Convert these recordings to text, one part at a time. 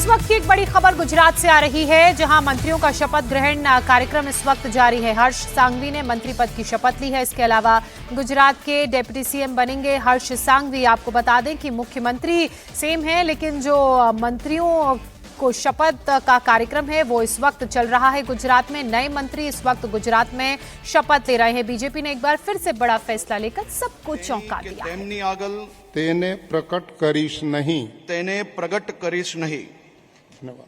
वक्त की एक बड़ी खबर गुजरात से आ रही है, जहां मंत्रियों का शपथ ग्रहण कार्यक्रम इस वक्त जारी है। हर्ष सांघवी ने मंत्री पद की शपथ ली है। इसके अलावा गुजरात के डिप्टी सीएम बनेंगे हर्ष सांघवी। आपको बता दें कि मुख्यमंत्री सेम है, लेकिन जो मंत्रियों को शपथ का कार्यक्रम है वो इस वक्त चल रहा है गुजरात में। नए मंत्री इस वक्त गुजरात में शपथ ले रहे हैं। बीजेपी ने एक बार फिर से बड़ा फैसला लेकर सबको चौंका दिया। तेने प्रकट करीश नहीं, तेने प्रगट करीश नहीं। धन्यवाद।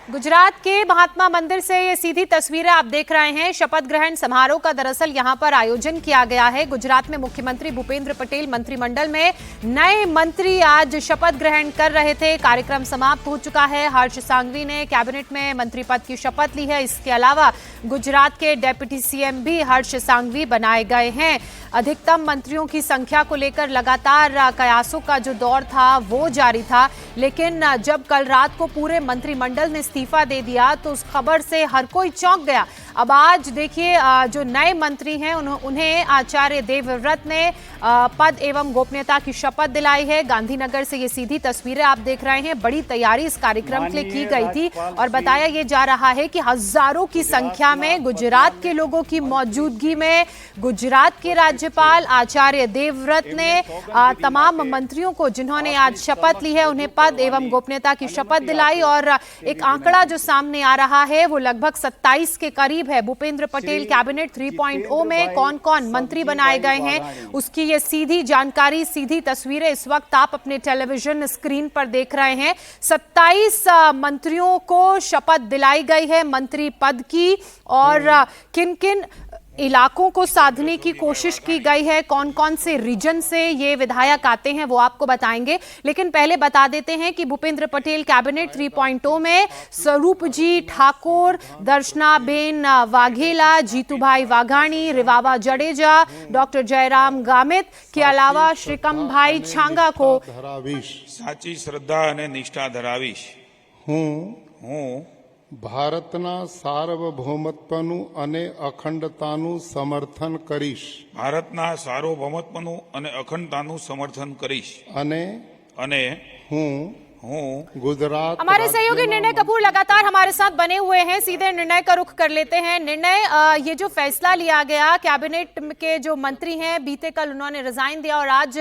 गुजरात के महात्मा मंदिर से ये सीधी तस्वीरें आप देख रहे हैं। शपथ ग्रहण समारोह का दरअसल यहां पर आयोजन किया गया है। गुजरात में मुख्यमंत्री भूपेंद्र पटेल मंत्रिमंडल में नए मंत्री आज शपथ ग्रहण कर रहे थे। कार्यक्रम समाप्त हो चुका है। हर्ष सांघवी ने कैबिनेट में मंत्री पद की शपथ ली है। इसके अलावा गुजरात के डिप्टी सीएम भी हर्ष सांघवी बनाए गए हैं। अधिकतम मंत्रियों की संख्या को लेकर लगातार कयासों का जो दौर था वो जारी था, लेकिन जब कल रात को पूरे मंत्रिमंडल ने इस्तीफा दे दिया तो उस खबर से हर कोई चौंक गया। अब आज देखिए, जो नए मंत्री हैं उन्हें आचार्य देवव्रत ने पद एवं गोपनीयता की शपथ दिलाई है। गांधीनगर से ये सीधी तस्वीरें आप देख रहे हैं। बड़ी तैयारी इस कार्यक्रम के लिए की गई थी और बताया ये जा रहा है कि हजारों की संख्या में गुजरात के लोगों की मौजूदगी में गुजरात के राज्यपाल आचार्य देवव्रत ने तमाम मंत्रियों को, जिन्होंने आज शपथ ली है, उन्हें पद एवं गोपनीयता की शपथ दिलाई। और एक आंकड़ा जो सामने आ रहा है वो लगभग 27 के करीब है। भूपेंद्र पटेल कैबिनेट 3.0 में कौन कौन मंत्री बनाए गए हैं उसकी ये सीधी जानकारी, सीधी तस्वीरें इस वक्त आप अपने टेलीविजन स्क्रीन पर देख रहे हैं। 27 मंत्रियों को शपथ दिलाई गई है मंत्री पद की, और किन किन इलाकों को साधने की कोशिश की गई है, कौन कौन से रीजन से ये विधायक आते हैं वो आपको बताएंगे। लेकिन पहले बता देते हैं कि भूपेंद्र पटेल कैबिनेट 3.0 में स्वरूप जी ठाकुर, दर्शनाबेन वाघेला, जीतूभाई वाघाणी, रिवावा जडेजा, डॉक्टर जयराम गामित के अलावा श्रीकम भाई छांगा को साची श्रद्धा અને નિષ્ઠા ધરાવીશ। હું ભારતના સાર્વભૌમત્વનું અને અખંડતાનું સમર્થન કરીશ। ભારતના સાર્વભૌમત્વનું અને અખંડતાનું સમર્થન કરીશ। અને હું गुजरात। हमारे सहयोगी निर्णय कपूर लगातार हमारे साथ बने हुए हैं। सीधे निर्णय का रुख कर लेते हैं। निर्णय, ये जो फैसला लिया गया, कैबिनेट के जो मंत्री हैं बीते कल उन्होंने रिजाइन दिया और आज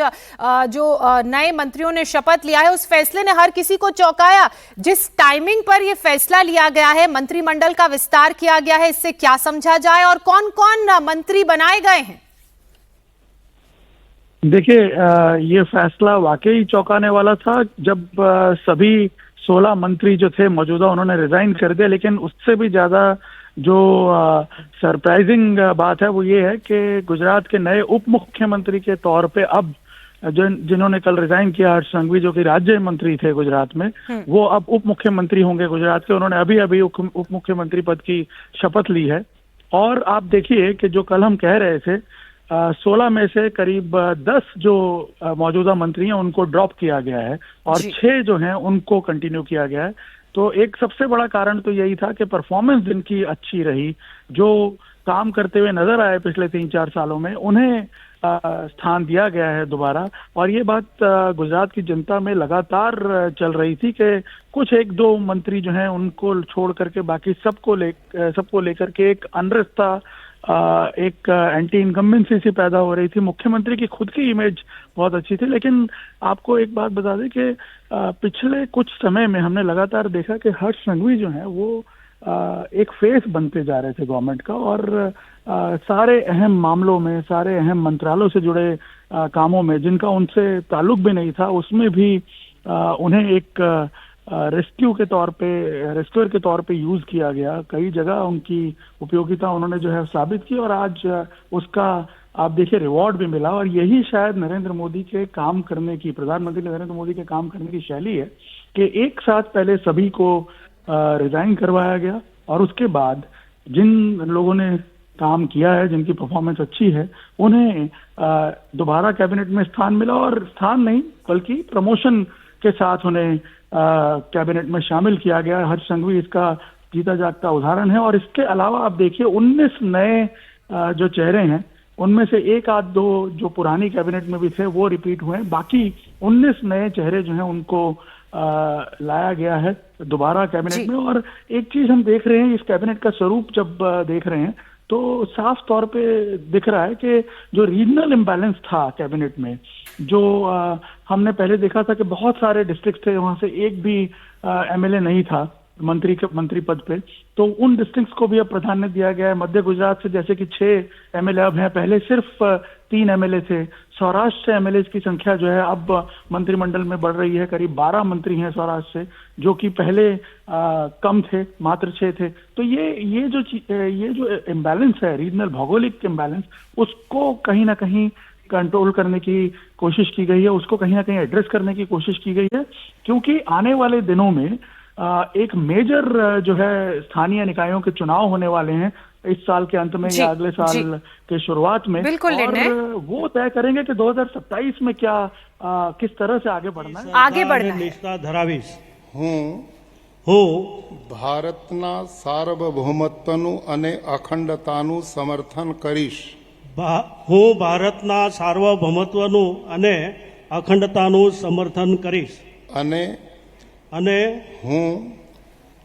जो नए मंत्रियों ने शपथ लिया है, उस फैसले ने हर किसी को चौंकाया। जिस टाइमिंग पर ये फैसला लिया गया है, मंत्रिमंडल का विस्तार किया गया है, इससे क्या समझा जाए और कौन कौन मंत्री बनाए गए हैं? देखिए, ये फैसला वाकई चौंकाने वाला था। जब सभी 16 मंत्री जो थे मौजूदा, उन्होंने रिजाइन कर दिया। लेकिन उससे भी ज्यादा जो सरप्राइजिंग बात है वो ये है कि गुजरात के नए उप मुख्यमंत्री के तौर पे अब जिन्होंने कल रिजाइन किया, हर्ष सांघवी, जो कि राज्य मंत्री थे गुजरात में, वो अब उप मुख्यमंत्री होंगे गुजरात के। उन्होंने अभी अभी उप मुख्यमंत्री पद की शपथ ली है। और आप देखिए कि जो कल हम कह रहे थे, 16 में से करीब 10 जो मौजूदा मंत्री हैं उनको ड्रॉप किया गया है और 6 जो हैं उनको कंटिन्यू किया गया है। तो एक सबसे बड़ा कारण तो यही था कि परफॉर्मेंस जिनकी अच्छी रही, जो काम करते हुए नजर आए पिछले 3-4 सालों में, उन्हें स्थान दिया गया है दोबारा। और ये बात गुजरात की जनता में लगातार चल रही थी कि कुछ 1-2 मंत्री जो हैं उनको छोड़ करके बाकी सबको लेकर के एक अनरेस्ट था, एक एंटी इनकम्बेंसी सी पैदा हो रही थी। मुख्यमंत्री की खुद की इमेज बहुत अच्छी थी। लेकिन आपको एक बात बता दें कि पिछले कुछ समय में हमने लगातार देखा कि हर्ष सांघवी जो है वो एक फेस बनते जा रहे थे गवर्नमेंट का, और सारे अहम मामलों में, सारे अहम मंत्रालयों से जुड़े कामों में जिनका उनसे ताल्लुक भी नहीं था, उसमें भी उन्हें एक रेस्क्यूअर के तौर पे यूज किया गया। कई जगह उनकी उपयोगिता उन्होंने जो है साबित की और आज उसका आप देखिए रिवॉर्ड भी मिला। और यही शायद नरेंद्र मोदी के काम करने की, प्रधानमंत्री नरेंद्र मोदी के काम करने की शैली है कि एक साथ पहले सभी को रिजाइन करवाया गया और उसके बाद जिन लोगों ने काम किया है, जिनकी परफॉर्मेंस अच्छी है, उन्हें दोबारा कैबिनेट में स्थान मिला। और स्थान नहीं बल्कि प्रमोशन के साथ उन्हें कैबिनेट में शामिल किया गया। हर्ष सांघवी इसका जीता जागता उदाहरण है। और इसके अलावा आप देखिए 19 नए जो चेहरे हैं उनमें से एक आध दो जो पुरानी कैबिनेट में भी थे वो रिपीट हुए हैं। बाकी 19 नए चेहरे जो हैं उनको लाया गया है दोबारा कैबिनेट में। और एक चीज हम देख रहे हैं, इस कैबिनेट का स्वरूप जब देख रहे हैं तो साफ तौर पे दिख रहा है कि जो रीजनल इम्बैलेंस था कैबिनेट में, जो हमने पहले देखा था कि बहुत सारे डिस्ट्रिक्ट थे, वहां से एक भी एमएलए नहीं था मंत्री पद पे, तो उन डिस्ट्रिक्ट्स को भी अब प्राधान्य दिया गया है। मध्य गुजरात से जैसे कि 6 एमएलए अब हैं, पहले सिर्फ 3 एमएलए थे। सौराष्ट्र से एमएलए की संख्या जो है अब मंत्रिमंडल में बढ़ रही है, करीब 12 मंत्री हैं सौराष्ट्र से, जो कि पहले कम थे, मात्र 6 थे। तो ये जो इम्बैलेंस है, रीजनल भौगोलिक इम्बैलेंस, उसको कहीं ना कहीं कंट्रोल करने की कोशिश की गई है, उसको कहीं ना कहीं एड्रेस करने की कोशिश की गई है, क्योंकि आने वाले दिनों में एक मेजर जो है स्थानीय निकायों के चुनाव होने वाले हैं इस साल के अंत में या अगले साल के शुरुआत में। बिल्कुल, और वो तय करेंगे कि 2027 में क्या किस तरह से आगे बढ़ना है। आगे बढ़ना है। निष्ठा धरावीश હું ભારતના સાર્વભૌમત્વનું અને અખંડતાનું સમર્થન કરીશ. હું ભારતના સાર્વભૌમત્વનું અને અખંડતાનું સમર્થન કરીશ. અને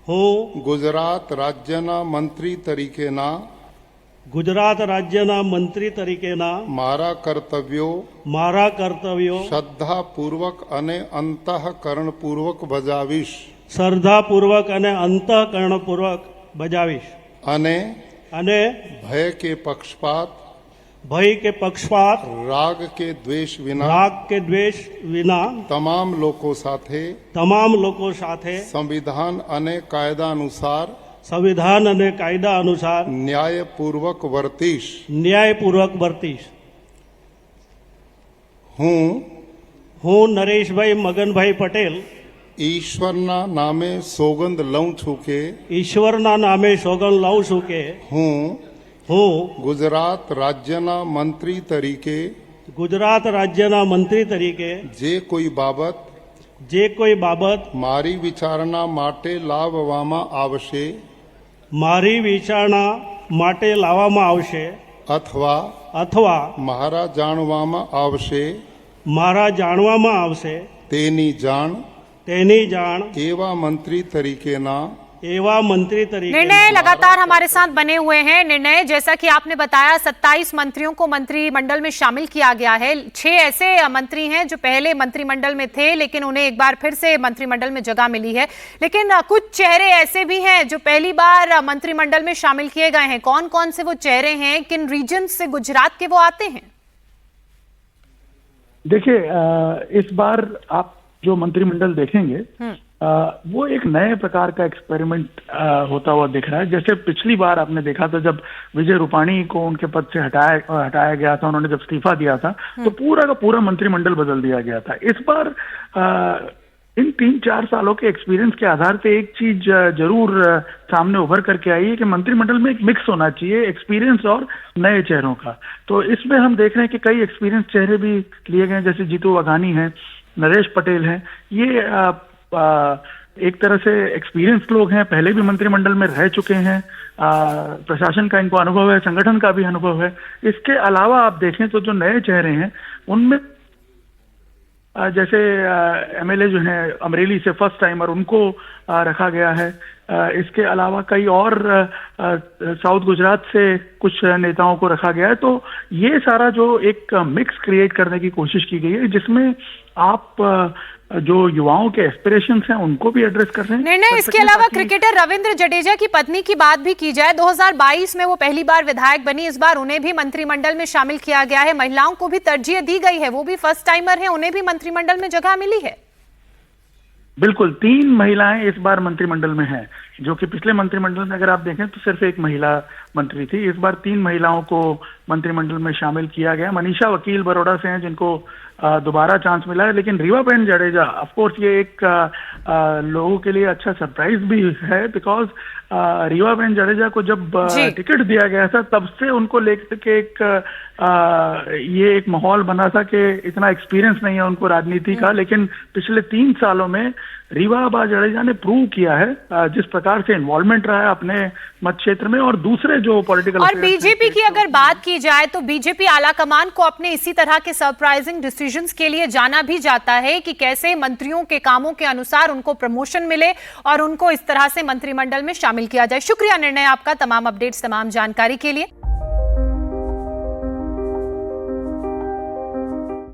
હું ગુજરાત રાજ્યના મંત્રી તરીકેના ગુજરાત રાજ્યના મંત્રી તરીકેના મારા કર્તવ્યો શ્રદ્ધાપૂર્વક અને અંતઃકરણપૂર્વક બજાવીશ. શ્રદ્ધાપૂર્વક અને અંતઃકરણપૂર્વક બજાવીશ. અને ભય કે પક્ષપાત રાગ કે દ્વેષ વિના તમામ લોકો સાથે સંવિધાન અને કાયદા અનુસાર ન્યાયપૂર્વક વર્તીશ. હું નરેશભાઈ મગનભાઈ પટેલ ઈશ્વરના નામે સોગંદ લઉં છું કે હું ગુજરાત રાજ્યના મંત્રી તરીકે જે કોઈ બાબત મારી વિચારણા માટે લાવવામાં આવશે અથવા મારા જાણવામાં આવશે તેની જાણ એવા મંત્રી તરીકેના निर्णय लगातार हमारे साथ बने हुए हैं। निर्णय जैसा कि आपने बताया, 27 मंत्रियों को मंत्रिमंडल में शामिल किया गया है। 6 ऐसे मंत्री हैं जो पहले मंत्रिमंडल में थे, लेकिन उन्हें एक बार फिर से मंत्रिमंडल में जगह मिली है। लेकिन कुछ चेहरे ऐसे भी हैं जो पहली बार मंत्रिमंडल में शामिल किए गए हैं। कौन कौन से वो चेहरे हैं, किन रीजन से गुजरात के वो आते हैं? देखिए, इस बार आप जो मंत्रिमंडल देखेंगे वो एक नए प्रकार का एक्सपेरिमेंट होता हुआ दिख रहा है। जैसे पिछली बार आपने देखा था जब विजय रूपाणी को उनके पद से हटाया गया था, उन्होंने जब इस्तीफा दिया था तो पूरा का पूरा मंत्रिमंडल बदल दिया गया था। इस बार इन 3-4 सालों के एक्सपीरियंस के आधार पे एक चीज जरूर सामने उभर करके आई है कि मंत्रिमंडल में एक मिक्स होना चाहिए एक्सपीरियंस और नए चेहरों का। तो इसमें हम देख रहे हैं कि कई एक्सपीरियंस चेहरे भी लिए गए, जैसे जीतू वाघानी हैं, नरेश पटेल हैं। ये एक तरह से एक्सपीरियंस लोग हैं, पहले भी मंत्रिमंडल में रह चुके हैं, प्रशासन का इनको अनुभव है, संगठन का भी अनुभव है। इसके अलावा आप देखें तो जो नए चेहरे हैं उनमें जैसे एमएलए जो हैं अमरेली से फर्स्ट टाइमर, उनको रखा गया है। इसके अलावा कई और साउथ गुजरात से कुछ नेताओं को रखा गया है। तो ये सारा जो एक मिक्स क्रिएट करने की कोशिश की गई है, जिसमें आप जो युवाओं के एस्पिरेशंस हैं उनको भी एड्रेस कर रहे हैं। निर्णय इसके अलावा क्रिकेटर रविंद्र जडेजा की पत्नी की बात भी की जाए। 2022 में वो पहली बार विधायक बनी, इस बार उन्हें भी मंत्रिमंडल में शामिल किया गया है। महिलाओं को भी तरजीह दी गई है, वो भी फर्स्ट टाइमर है, उन्हें भी मंत्रिमंडल में जगह मिली है। बिल्कुल, 3 महिलाएं इस बार मंत्रिमंडल में हैं, जो कि पिछले मंत्रिमंडल में अगर आप देखें तो सिर्फ एक महिला मंत्री थी। इस बार 3 महिलाओं को मंत्रिमंडल में शामिल किया गया। मनीषा वकील बड़ौदा से हैं, जिनको दोबारा चांस मिला है, लेकिन रीवाबेन जडेजा, ऑफ कोर्स ये एक लोगों के लिए अच्छा सरप्राइज भी है, बिकॉज रीवाबेन जडेजा को जब जी। टिकट दिया गया था तब से उनको लेकर के ये एक माहौल बना था कि इतना एक्सपीरियंस नहीं है उनको राजनीति का, लेकिन पिछले 3 सालों में रीवा जडेजा ने प्रूव किया है जिस प्रकार से इन्वॉल्वमेंट रहा है अपने मत क्षेत्र में और दूसरे जो पॉलिटिकल। और बीजेपी की अगर बात की जाए तो बीजेपी आला कमान को अपने इसी तरह के सरप्राइजिंग डिसीजंस के लिए जाना भी जाता है कि कैसे मंत्रियों के कामों के अनुसार उनको प्रमोशन मिले और उनको इस तरह से मंत्रिमंडल में शामिल किया जाए। शुक्रिया निर्णय आपका, तमाम अपडेट्स, तमाम जानकारी के लिए।